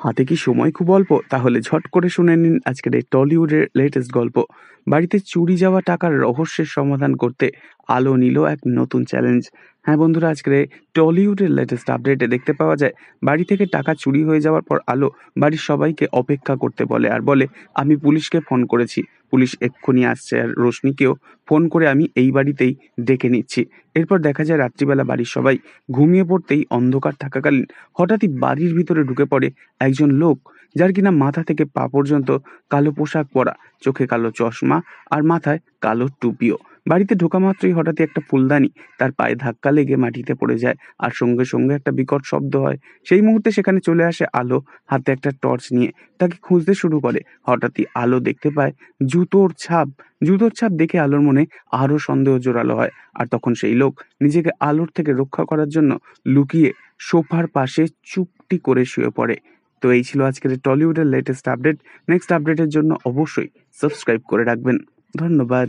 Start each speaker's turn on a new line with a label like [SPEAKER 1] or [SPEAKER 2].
[SPEAKER 1] হাতে কি সময় খুব অল্প? তাহলে ঝট করে শুনে নিন আজকের এই টলিউডের লেটেস্ট গল্প। বাড়িতে চুরি যাওয়া টাকার রহস্যের সমাধান করতে আলো নিল এক নতুন চ্যালেঞ্জ। হ্যাঁ বন্ধুরা, আজকের এই টলিউডের লেটেস্ট আপডেটে দেখতে পাওয়া যায় বাড়ি থেকে টাকা চুরি হয়ে যাওয়ার পর আলো বাড়ির সবাইকে অপেক্ষা করতে বলে আর বলে, আমি পুলিশকে ফোন করেছি, পুলিশ এক্ষুনি আসছে, আর রোশনিকেও ফোন করে আমি এই বাড়িতেই ডেকে নিচ্ছি। এরপর দেখা যায় রাত্রিবেলা বাড়ির সবাই ঘুমিয়ে পড়তেই অন্ধকার থাকাকালীন হঠাৎই বাড়ির ভিতরে ঢুকে পড়ে একজন লোক, যার কিনা মাথা থেকে পা পর্যন্ত কালো পোশাক পরা, চোখে কালো চশমা আর মাথায় কালো টুপিও। বাড়িতে ঢোকা মাত্রই হঠাৎই একটা ফুলদানি তার পায়ে ধাক্কা লেগে মাটিতে পড়ে যায়, আর সঙ্গে সঙ্গে একটা বিকট শব্দ হয়। সেই মুহূর্তে সেখানে চলে আসে আলো, হাতে একটা টর্চ নিয়ে তাকে খুঁজতে শুরু করে। হঠাৎই আলো দেখতে পায় জুতোর ছাপ দেখে আলোর মনে আরো সন্দেহ জোরালো হয়। আর তখন সেই লোক নিজেকে আলোর থেকে রক্ষা করার জন্য লুকিয়ে সোফার পাশে চুপটি করে শুয়ে পড়ে। তো এই ছিল আজকের টলিউডের লেটেস্ট আপডেট। নেক্সট আপডেটের জন্য অবশ্যই সাবস্ক্রাইব করে রাখবেন। ধন্যবাদ।